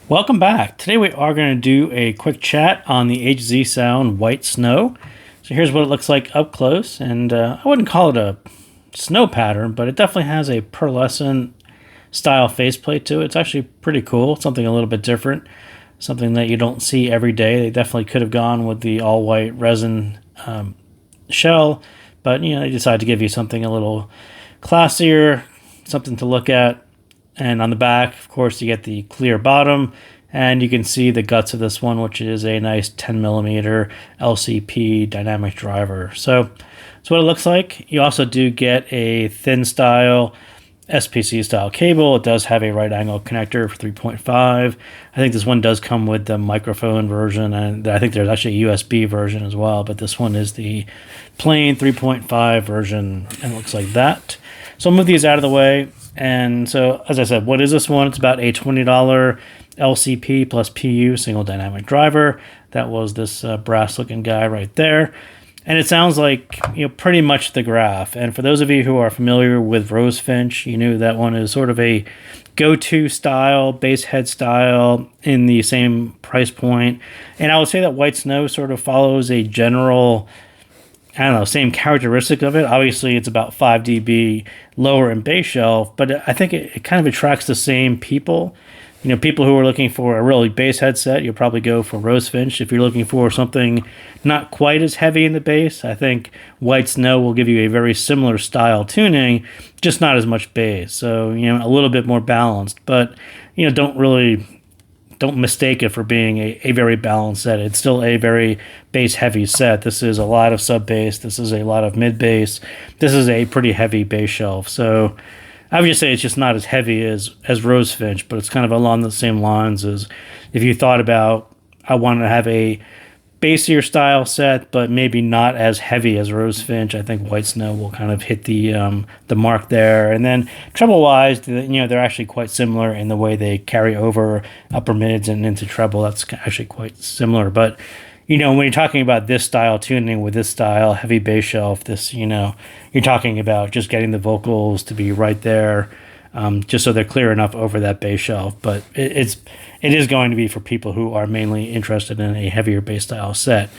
Welcome back. Today we are going to do a quick chat on the HZSOUND White Snow. So here's what it looks like up close, and I wouldn't call it a snow pattern, but it definitely has a pearlescent style faceplate to it. It's actually pretty cool, something a little bit different, something that you don't see every day. They definitely could have gone with the all-white resin shell, but they decided to give you something a little classier, something to look at. And on the back, of course, you get the clear bottom, and you can see the guts of this one, which is a nice 10 millimeter LCP dynamic driver. So that's what it looks like. You also do get a thin style SPC style cable. It does have a right angle connector for 3.5. I think this one does come with the microphone version, and I think there's actually a USB version as well, but this one is the plain 3.5 version, and it looks like that. So I'll move these out of the way. And so, as I said, what is this one? It's about a $20 LCP plus PU single dynamic driver. That was this brass looking guy right there. And it sounds like, pretty much the graph. And for those of you who are familiar with Rosefinch, you knew that one is sort of a go-to style, bass head style in the same price point. And I would say that White Snow sort of follows a general, same characteristic of it. Obviously, it's about 5 dB lower in bass shelf, but I think it kind of attracts the same people. People who are looking for a really bass headset, you'll probably go for Rosefinch. If you're looking for something not quite as heavy in the bass, I think White Snow will give you a very similar style tuning, just not as much bass. So, a little bit more balanced, but, don't mistake it for being a very balanced set. It's still a very bass heavy set. This is a lot of sub bass. This is a lot of mid bass. This is a pretty heavy bass shelf. So I would just say it's just not as heavy as Rosefinch, but it's kind of along the same lines as if you thought about, I want to have a bassier style set, but maybe not as heavy as Rosefinch. I think White Snow will kind of hit the mark there. And then treble wise, they're actually quite similar in the way they carry over upper mids and into treble. That's actually quite similar. But when you're talking about this style tuning with this style heavy bass shelf, you're talking about just getting the vocals to be right there, just so they're clear enough over that bass shelf. But it is going to be for people who are mainly interested in a heavier bass style set.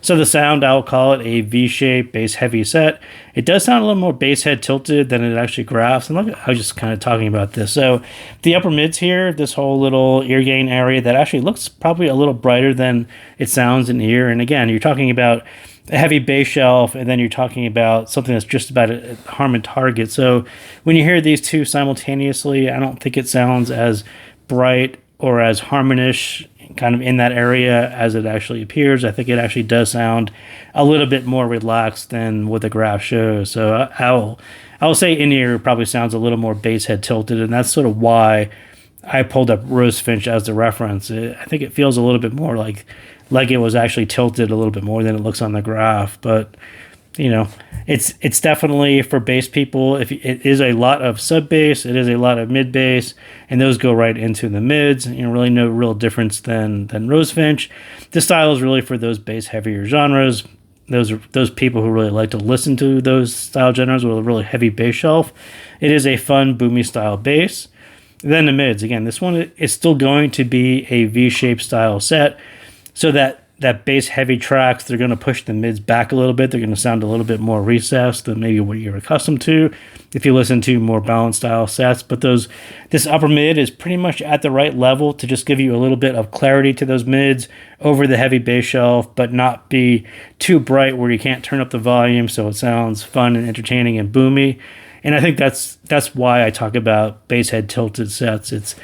So the sound, I'll call it a V-shaped bass heavy set. It does sound a little more bass head tilted than it actually graphs. And look, I was just kind of talking about this. So the upper mids here, this whole little ear gain area, that actually looks probably a little brighter than it sounds in ear. And again, you're talking about a heavy bass shelf, and then you're talking about something that's just about a Harman target. So when you hear these two simultaneously, I don't think it sounds as bright or as Harmonish kind of in that area as it actually appears. I think it actually does sound a little bit more relaxed than what the graph shows. So I'll say in-ear probably sounds a little more bass head tilted, and that's sort of why I pulled up Rosefinch as the reference. I think it feels a little bit more like it was actually tilted a little bit more than it looks on the graph. But it's definitely for bass people. If it is a lot of sub bass, it is a lot of mid bass, and those go right into the mids. Really no real difference than Rosefinch. This style is really for those bass heavier genres. Those people who really like to listen to those style genres with a really heavy bass shelf. It is a fun boomy style bass. Then the mids, again, this one is still going to be a V-shaped style set, so that bass heavy tracks, they're going to push the mids back a little bit. They're going to sound a little bit more recessed than maybe what you're accustomed to if you listen to more balanced style sets. But this upper mid is pretty much at the right level to just give you a little bit of clarity to those mids over the heavy bass shelf, but not be too bright where you can't turn up the volume so it sounds fun and entertaining and boomy. And I think that's why I talk about bass head tilted sets. It's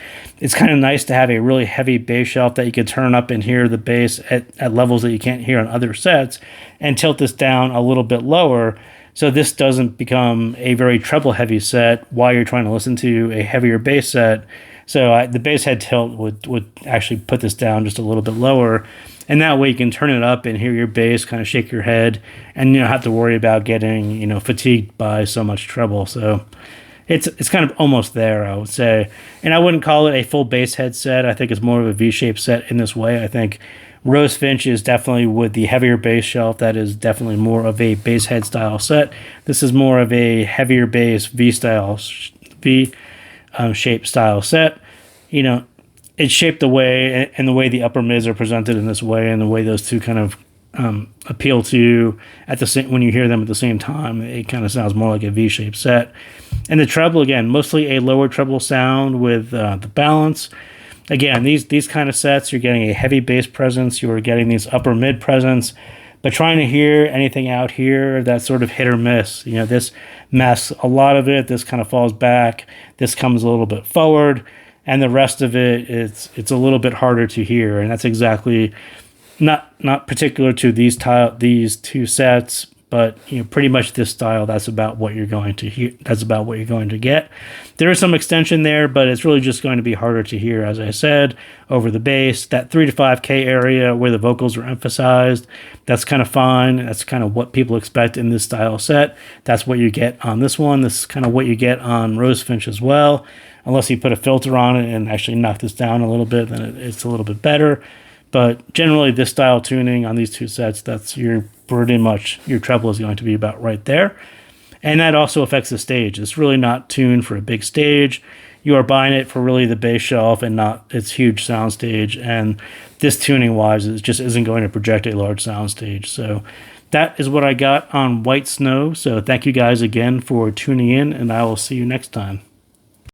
kind of nice to have a really heavy bass shelf that you can turn up and hear the bass at levels that you can't hear on other sets, and tilt this down a little bit lower so this doesn't become a very treble heavy set while you're trying to listen to a heavier bass set. So the bass head tilt would actually put this down just a little bit lower. And that way you can turn it up and hear your bass kind of shake your head, and you don't have to worry about getting, fatigued by so much treble. So it's kind of almost there, I would say. And I wouldn't call it a full bass head set. I think it's more of a V-shaped set in this way. I think Rosefinch is definitely with the heavier bass shelf. That is definitely more of a bass head style set. This is more of a heavier bass V-shaped style set. it's shaped the way, and the way the upper mids are presented in this way, and the way those two kind of appeal to you at the same when you hear them at the same time. It kind of sounds more like a V-shaped set. And the treble, again, mostly a lower treble sound with the balance. Again, these kind of sets, you're getting a heavy bass presence, you are getting these upper mid presence, but trying to hear anything out here, that's sort of hit or miss. You know, this masks a lot of it, this kind of falls back, this comes a little bit forward, and the rest of it, it's a little bit harder to hear, and that's exactly not particular to these two sets, but you know, pretty much this style. That's about what you're going to hear. That's about what you're going to get. There is some extension there, but it's really just going to be harder to hear, as I said, over the bass. That 3 to 5K area where the vocals are emphasized, that's kind of fine. That's kind of what people expect in this style set. That's what you get on this one. This is kind of what you get on Rosefinch as well. Unless you put a filter on it and actually knock this down a little bit, then it's a little bit better. But generally, this style tuning on these two sets, that's pretty much your treble is going to be about right there. And that also affects the stage. It's really not tuned for a big stage. You are buying it for really the bass shelf and not its huge sound stage. And this tuning wise, it just isn't going to project a large sound stage. So that is what I got on White Snow. So thank you guys again for tuning in, and I will see you next time.